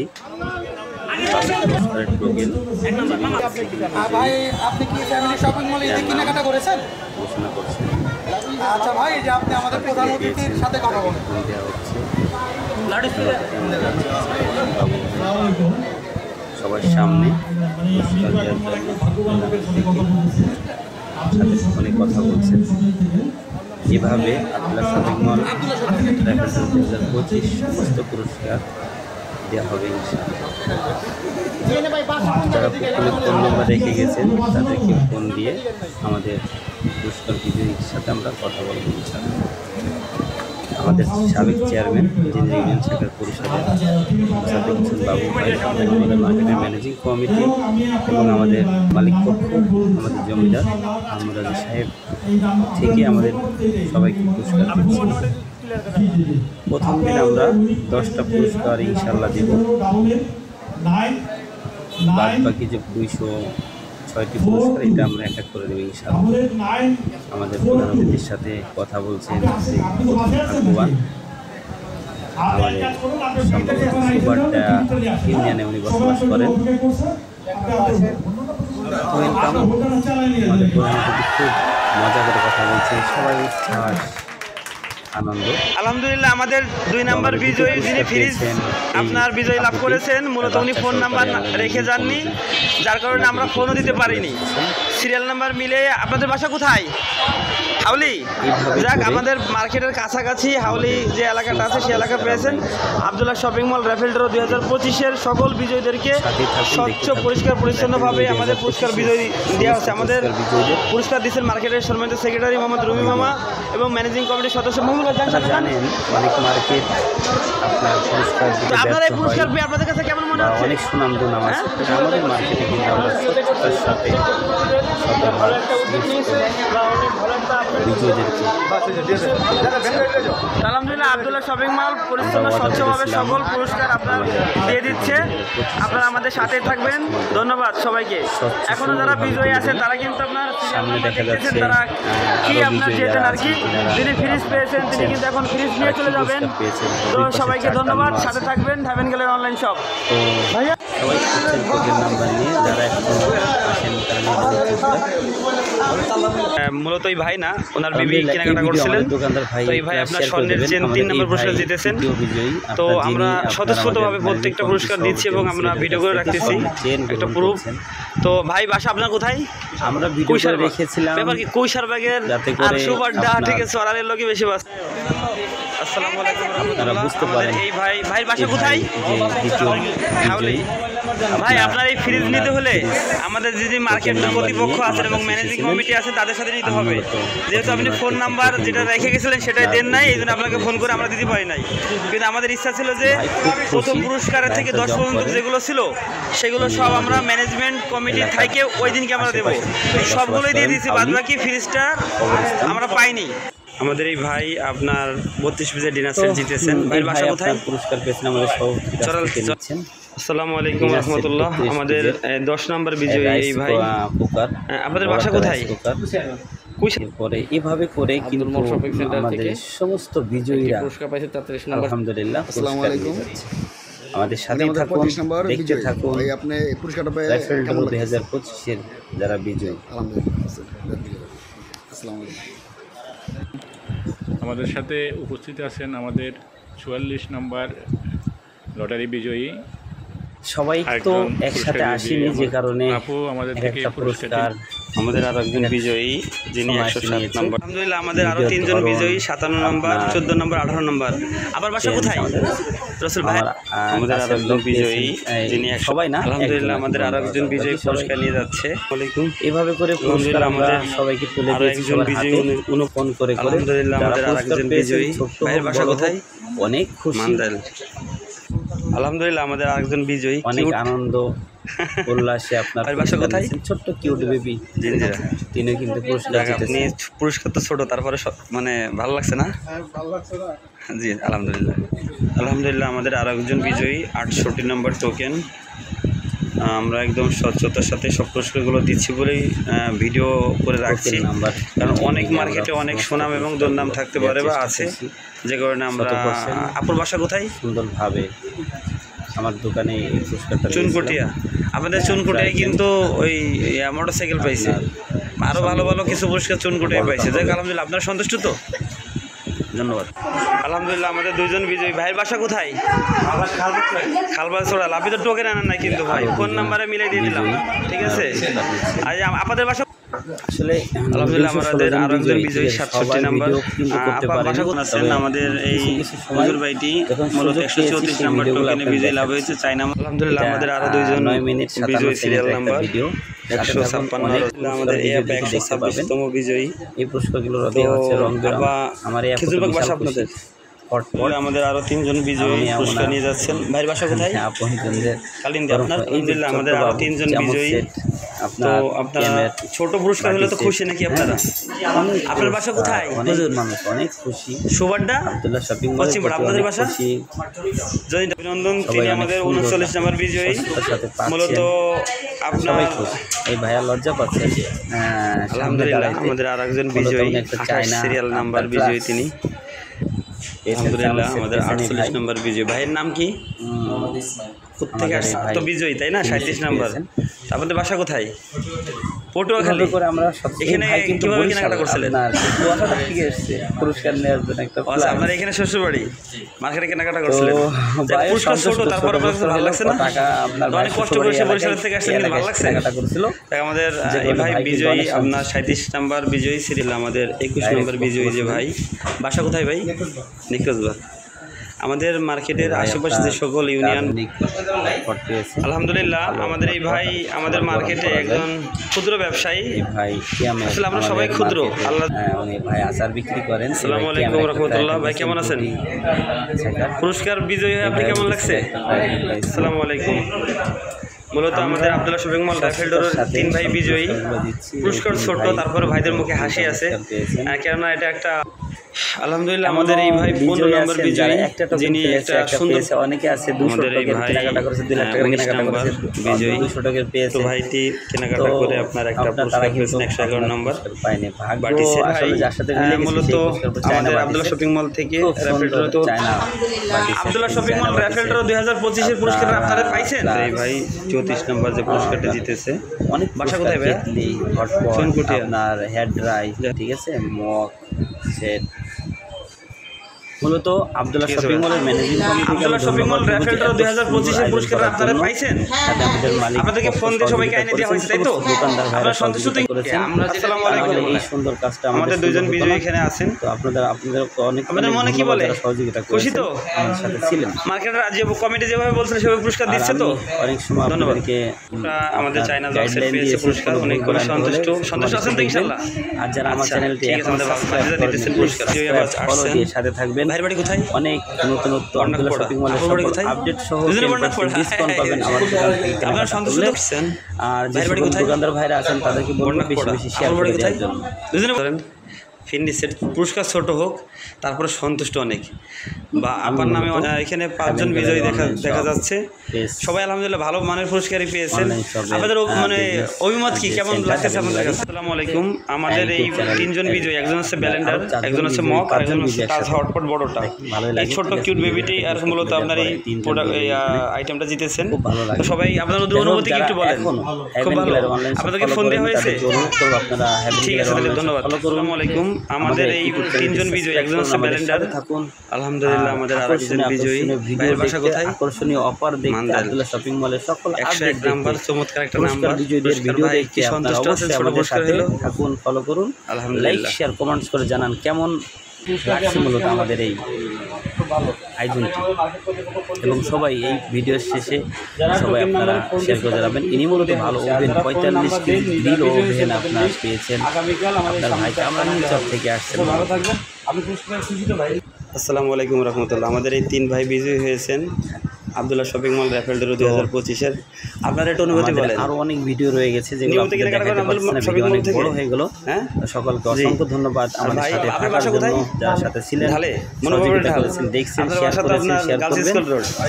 দিচ্ছি। ভাই আপনি কি ফ্যামিলি শপিং মলে এসে কেনাকাটা করেছেন? ঘোষণা করছেন। আচ্ছা ভাই, এই যে আপনি আমাদের প্রধান অতিথির সাথে কথা বলেন। দেওয়া হচ্ছে সবার সামনে অনেক কথা বলছেন। এভাবে আব্দুল্লাহ শপিং মল 2025 সমস্ত পুরস্কার দেওয়া হবে ইনশাআল্লাহ। যারা ফোন নাম্বার রেখে গেছেন তাদেরকে ফোন দিয়ে আমাদের পুরস্কার বিজয়ীর সাথে আমরা কথা বলব ইনশাআল্লাহ। আমাদের সাবেক চেয়ারম্যান ইঞ্জিনিয়ারিং ইউনিয়ন শাখার পরিষদের সাদেক হোসেন বাবু ভাই, আমাদের মার্কেটের ম্যানেজিং কমিটি এবং আমাদের মালিক পক্ষ, আমাদের জমিদার আহমদ আলী সাহেব থেকে আমাদের সবাইকে পুরস্কার দিচ্ছি। প্রথম দিন আমরা 10টা পুরস্কার ইনশাআল্লাহ দেব। বাদ বাকি যে 206টি পুরস্কার এটা আমরা এক এক করে দেবো ইনশাআল্লাহ। আমাদের প্রধান অতিথির সাথে কথা বলছেন ভগবান, আমাদের সম্ভবত সুপারটা ইউনিয়নে উনি বসবাস করেন। ওয়েলকাম। আমাদের প্রধান অতিথি খুব মজা করে কথা বলছে, সবাই উচ্ছ্বাস আনন্দ। আলহামদুলিল্লাহ, আমাদের 2 নম্বর বিজয়ী যিনি ফ্রিজ আপনার বিজয় লাভ করেছেন, মূলত উনি ফোন নাম্বার রেখে যাননি, যার কারণে আমরা ফোনও দিতে পারিনি। সিরিয়াল নাম্বার মিলে আপনাদের বাসা কোথায়? হাউলি। যাক, আমাদের মার্কেটের কাছাকাছি হাউলি যে এলাকাটা আছে সেই এলাকা পেয়েছেন। Abdullah shopping mall raffle draw 2025-এর সকল বিজয়ীদেরকে স্বচ্ছ পরিষ্কার পরিচ্ছন্নভাবে আমাদের পুরস্কার বিজয়ী দেওয়া হচ্ছে। আমাদের পুরস্কার দিচ্ছেন মার্কেটের সম্মানিত সেক্রেটারি মোহাম্মদ রুমি মামা এবং ম্যানেজিং কমিটির সদস্য মোহাম্মদ জানেন অনেক মার্কেট আপনার পুরস্কার দিতে আপনারা এই পুরস্কার পেয়ে আপনাদের কাছে কেমন মনে হচ্ছে? অনেক সুনাম দুনাম আছে। আমাদের মার্কেটে কিন্তু আমরা স্বচ্ছতার সাথে শতভাগ বিজয়ীদেরকে আলহামদুলিল্লাহ, আব্দুল্লাহ শপিং মল পরিচ্ছন্ন স্বচ্ছভাবে সকল পুরস্কার আপনার দিয়ে দিচ্ছে। আপনারা আমাদের সাথে থাকবেন। ধন্যবাদ সবাইকে। এখনো যারা বিজয়ী আছেন তারা কিন্তু আপনার সামনে দেখা যাচ্ছে তারা কি আপনার যেতেন আর কি, যিনি ফ্রিজ পেয়েছেন তিনি কিন্তু এখন ফ্রিজ নিয়ে চলে যাবেন। তো সবাইকে ধন্যবাদ, সাথে থাকবেন ধাবেন গেলের অনলাইন শপ। ভাইয়া সবাই খুঁজছেন কোডের নাম্বার নিয়ে, যারা এখন আসেন মূলত এই ভাই না, ওনার বিবি কেনাকাটা করছিলেন। তো এই ভাই আপনার স্বর্ণের চেন 3 নম্বর পুরস্কার জিতেছেন। তো আমরা স্বতঃস্ফূর্তভাবে প্রত্যেকটা পুরস্কার দিচ্ছি এবং আমরা ভিডিও করে রাখতেছি একটা প্রুফ। তো ভাই বাসা আপনার কোথায়? আমরা ভিডিও করে রেখেছিলাম ব্যাপার কি কৈশার ব্যাগের আর সুপারডা ঠিক আছে, সরালের লোকই বেশি বাস। আসসালামু আলাইকুম আপনারা বুঝতে পারেন এই ভাই বাসা কোথায়? হাউলি। ভাই আপনার এই ফ্রিজ নিতে হলে আমাদের যে মার্কেট কর্তৃপক্ষ আছে এবং ম্যানেজিং কমিটি আছে তাদের সাথে নিতে হবে। যেহেতু আপনি ফোন নাম্বার যেটা রেখে গেছিলেন সেটাই দেন নাই, এই জন্য আপনাকে ফোন করে আমরা দিতে পারি নাই। কিন্তু আমাদের ইচ্ছা ছিল যে প্রথম পুরস্কারের থেকে 10 পর্যন্ত যেগুলো ছিল সেগুলো সব আমরা ম্যানেজমেন্ট কমিটি থেকে ওই দিনকে আমরা দেবো, সবগুলোই দিয়ে দিয়েছি। বাদ বাকি ফ্রিজটা আমরা পাইনি। আমাদের এই ভাই আপনার 32 পিসের ডিনার সেট জিতেছেন। ভাইয়ের বাসা কোথায়? পুরস্কার পেয়েছেন আমাদের সভাপতি নিচ্ছেন। আসসালামু আলাইকুম রহমতুল্লাহ। আমাদের 10 নম্বর বিজয়ী এই ভাই। আপনাদের বাসা কোথায়? পরে এভাবে করে কিন্তু আমাদের সমস্ত বিজয়ীরা আলহামদুলিল্লাহ আসসালামু আলাইকুম। আমাদের সাথে থাকুন, দেখতে থাকুন আপনি পুরস্কারটা পেয়ে রাফেল ড্র 2025-এর যারা বিজয়ী। আসসালামু আলাইকুম। আমাদের সাথে উপস্থিত আছেন আমাদের 44 নম্বর লটারি বিজয়ী। সবাই তো একসাথে আসেনি, যে কারণে একটা পুরস্কার। আমাদের আরো একজন বিজয়ী যিনি 107 নম্বর। আলহামদুলিল্লাহ, আমাদের আরো 3 জন বিজয়ী 57 নম্বর, 14 নম্বর, 18 নম্বর। আবার বাসা কোথায়? রসুল ভাই। আমাদের আরো একজন বিজয়ী যিনি সবাই না, আলহামদুলিল্লাহ আমাদের আরো একজন বিজয়ী পুরস্কার নিয়ে যাচ্ছে। ওয়ালাইকুম। এভাবে করে পুরস্কার আমরা সবাইকে তুলে দিয়েছি। একজন বিজয়ী অনুপন করে আলহামদুলিল্লাহ আমাদের আরো একজন বিজয়ী। ভাইয়ের বাসা কোথায়? অনেক খুশি। আলহামদুলিল্লাহ আমাদের আরেকজন বিজয়ী। অনেক আনন্দ উল্লাসে আপনার বাসা কোথায়? ছোট্ট কিউট বেবি জিঞ্জিরা, তিনি কিন্তু পুরস্কার জিতেছেন। পুরস্কার তো ছোট, তারপরে মানে ভালো লাগছে না? জি আলহামদুলিল্লাহ। আলহামদুলিল্লাহ আমাদের আরো একজন বিজয়ী 68 নম্বর টোকেন। আমরা একদম স্বচ্ছতার সাথে সব পুরস্কারগুলো দিচ্ছি বলেই ভিডিও করে রাখছি, কারণ অনেক মার্কেটে অনেক সুনাম এবং দুর্নাম থাকতে পারে বা আছে, যে কারণে আমরা। আপুর বাসা কোথায়? সুন্দরভাবে আমার দোকানে এই পুরস্কারটা চুনকুটিয়া, আমাদের চুনকুটিয়ায় কিন্তু ওই মোটরসাইকেল পাইছে, আরও ভালো ভালো কিছু পুরস্কার চুনকুটিয়ায় পাইছে। যাই হোক, আলহামদুলিল্লাহ, আপনারা সন্তুষ্ট তো? ধন্যবাদ। আলহামদুলিল্লাহ, আমাদের দুইজন বিজয়ী। ভাইয়ের বাসা কোথায়? খালবাস চোড়াল। আপনি তো টোকেন আনেন না কিন্তু ভাই, ফোন নাম্বারে মিলাই দিয়ে দিলাম, ঠিক আছে? আর আপনাদের বাসা? আসলে আলহামদুলিল্লাহ, আমাদের আরো একজন বিজয়ী 67 নাম্বার। বাসা কোথায়? আমাদের এই হুজুর ভাইটি মূলত 134 নাম্বার টোকেনে বিজয়ী লাভ হয়েছে, চাইনা। আলহামদুলিল্লাহ, আমাদের আরো দুইজন বিজয়ী সিরিয়াল নাম্বার 156। আমাদের এই 126তম বিজয়ী। এই পুরস্কারগুলো দেওয়া হচ্ছে রং বেরঙ। আমার এই খেজুরবাগ বাসা আপনাদের? পরে আমাদের আরো 3 জন বিজয়ী পুরস্কার নিয়ে যাচ্ছেন। ভাইয়ের বাসা কোথায়? কালিন্দী। আপনার? আলহামদুলিল্লাহ, আমাদের আরো 3 জন বিজয়ী। তো আপনার ছোট পুরস্কার হলে তো খুশি নাকি আপনারা? আপনার বাসা কোথায়? অনেক খুশি। সুবাড্ডা আব্দুল্লাহ শপিং মল। পশ্চিমপাড়া। আপনাদের বাসা? অভিনন্দন, তিনি আমাদের 39 নম্বর বিজয়ী। মূলত আপনার এই ভাইয়া লজ্জা পাচ্ছে। আলহামদুলিল্লাহ, আমাদের আর একজন বিজয়ী, 28 সিরিয়াল নাম্বার বিজয়ী তিনি। আলহামদুলিল্লাহ, আমাদের 48 নম্বর বিজয়ী। ভাইয়ের নাম কি? কোথেকে আসছে? তো বিজয়ী, তাই না? 37 নম্বর। আপনাদের বাসা কোথায়? পটুয়াখালী। এখানে কিভাবে কেনাকাটা করছিলেন? পুরস্কার নেওয়ার জন্য একটা আপনার এখানে শ্বশুর বাড়ি, মার্কেটে কেনাকাটা করছিলেন। পুরস্কার ছোট, তারপরে ভালো লাগছে না? অনেক কষ্ট করে সে বরিশাল থেকে আসছেন, ভালো লাগছে। আমাদের এই ভাই বিজয়ী, আপনার 37 নম্বর বিজয়ী সিরিয়াল, আমাদের 21 নম্বর বিজয়ী যে ভাই। বাসা কোথায় ভাই? নিকোজবাগ। আমাদের মার্কেটের আশেপাশে যে সকল ইউনিয়ন। আলহামদুলিল্লাহ, আমাদের এই ভাই আমাদের মার্কেটে একজন ক্ষুদ্র ব্যবসায়ী। আসলে আমরা সবাই ক্ষুদ্র। আল্লাহ ভাই আচার বিক্রি করেন। আসসালামু আলাইকুম রাহমাতুল্লাহ। ভাই কেমন আছেন? পুরস্কার বিজয়ী হয়ে আপনি কেমন লাগছে? আসসালামু আলাইকুম। মূলত আমাদের আব্দুল্লাহ শপিং মল রাইফেলডোরের 3 ভাই বিজয়ী। পুরস্কার ছোট, তারপরে ভাইদের মুখে হাসি আছে, কেননা এটা একটা। আলহামদুলিল্লাহ, আমাদের এই ভাই 15 নম্বর বিজয়ী, যিনি একটা সুন্দর। অনেকে আছে 200 টাকা কেনাকাটা করেছে, 2 লাখ টাকা কেনাকাটা করেছে বিজয়ী। 200 টাকা পেয়েছে। তো ভাইটি কেনাকাটা করে আপনার একটা পুরস্কার পেয়েছেন 111 নম্বর বাটিছে। ভাই মূলত আমাদের আব্দুল্লাহ শপিং মল থেকে রাইফেলডোর, তো আব্দুল্লাহ শপিং মল রাইফেলডোর 2025 এর পুরস্কার আপনারা পাইছেন। এই ভাই 34 নম্বর যে পুরস্কারটা জিতেছে। অনেক বাসা কোথায় ভাই? চুনকুটিয়া। আপনার হেয়ার ড্রাই, ঠিক আছে, মগ সেট। মূলত আব্দুল্লাহ শপিং মলের managing committee, Abdullah shopping mall raffle draw 2025 এর পুরস্কার আপনারা পাইছেন। আপনাদেরকে ফোন দিয়ে সবাইকে এনে দেওয়া হয়েছে, তাই তো? আপনারা সন্তুষ্ট তো? আমরা আসসালামু আলাইকুম। এই সুন্দর কাজটা আমাদের দুইজন বিজয়ী এখানে আছেন। তো আপনাদের অনেক আমাদের মনে কি বলে? সহযোগিতা করেছেন, খুশি তো? আমার সাথে ছিলেন। মার্কেটের যে কমিটি যেভাবে বলছিল সেভাবে পুরস্কার দিচ্ছে তো? অনেক সময় আপনাদেরকে আমাদের চায়না জলসের পেয়েছে পুরস্কার, অনেক করে সন্তুষ্ট আছেন তো ইনশাআল্লাহ? আর যারা আমার চ্যানেলটি এখন সাবস্ক্রাইব দিতেছেন পুরস্কার ফলো দিয়ে সাথে থাকবেন। ভাইয়ের বাড়ি কোথায়? অনেক নতুন আব্দুল্লাহ শপিং মলের আপডেট সহ ডিসকাউন্ট পাবেন আমার দোকান থেকে। আপনারা সন্তুষ্ট হচ্ছেন? আর যে দোকানদার ভাইরা আছেন তাদেরকে বলবো বেশি বেশি শেয়ার করে দেওয়ার জন্য। দুজনে বলেন ফিন্ডি সেট পুরস্কার ছোট হোক, তারপরে সন্তুষ্ট অনেক। বা আপনার নামে এখানে 5 জন বিজয়ী দেখা যাচ্ছে। সবাই আলহামদুলিল্লাহ ভালো মানের পুরস্কারই পেয়েছেন। আপনাদের মানে অভিমত কি, কেমন লাগতেছে আপনাদের কাছে? আসসালামু আলাইকুম। আমাদের এই 3 জন বিজয়ী, একজন হচ্ছে ব্যালেন্ডার, একজন হচ্ছে মক, আর একজন হচ্ছে তাজ হটপট বড়টা। এই ছোট্ট কিউট বেবিটি আর মূলত আপনার এই প্রোডাক্ট এই আইটেমটা জিতেছেন। তো সবাই আপনাদের অনুভূতি কি একটু বলেন? খুব ভালো। আপনাদেরকে ফোন দেওয়া হয়েছে? ঠিক আছে, তাহলে ধন্যবাদ। আসসালামু আলাইকুম। আমাদের এই 3 জন বিজয়ী, একজন হচ্ছে ব্যালেন্ডার। আলহামদুলিল্লাহ, আমাদের আরেকজন বিজয়ী। ভাইয়ের বাসা কোথায়? আকর্ষণীয় অফার দেখতে আব্দুল্লাহ শপিং মলের সকল 101 নাম্বার চমৎকার একটা নাম্বার বিজয়ীদের ভিডিও দেখতে সন্তুষ্ট আছেন? ছোট পুরস্কার হলো। থাকুন, ফলো করুন, লাইক শেয়ার কমেন্টস করে জানান কেমন লাগছে মূলত আমাদের এই আয়োজনটি। এবং সবাই এই ভিডিওর শেষে সবাই আপনারা শেয়ার করে জানাবেন। ইনি মূলত ভালো ওভেন 45 কেজি গ্রিল ওভেন আপনারা পেয়েছেন আপনার ভাইকে। আমরা নিউচর থেকে আসছেন। আসসালামু আলাইকুম রহমতুল্লাহ। আমাদের এই 3 ভাই বিজয়ী হয়েছেন আব্দুল্লাহ শপিং মল রাইফেলডোর 2025-এর। আপনার একটা অনুভূতি বলেন। আরো অনেক ভিডিও রয়ে গেছে যেগুলো অনেক বড় হয়ে গেল। হ্যাঁ, সকলকে অসংখ্য ধন্যবাদ আমাদের সাথে থাকার জন্য, যারা সাথে ছিলেন, সহযোগিতা করেছেন, দেখছেন, শেয়ার করেছেন, শেয়ার করবেন।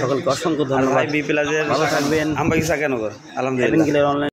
সকলকে অসংখ্য ধন্যবাদ। ভালো থাকবেন। আলহামদুলিল্লাহ।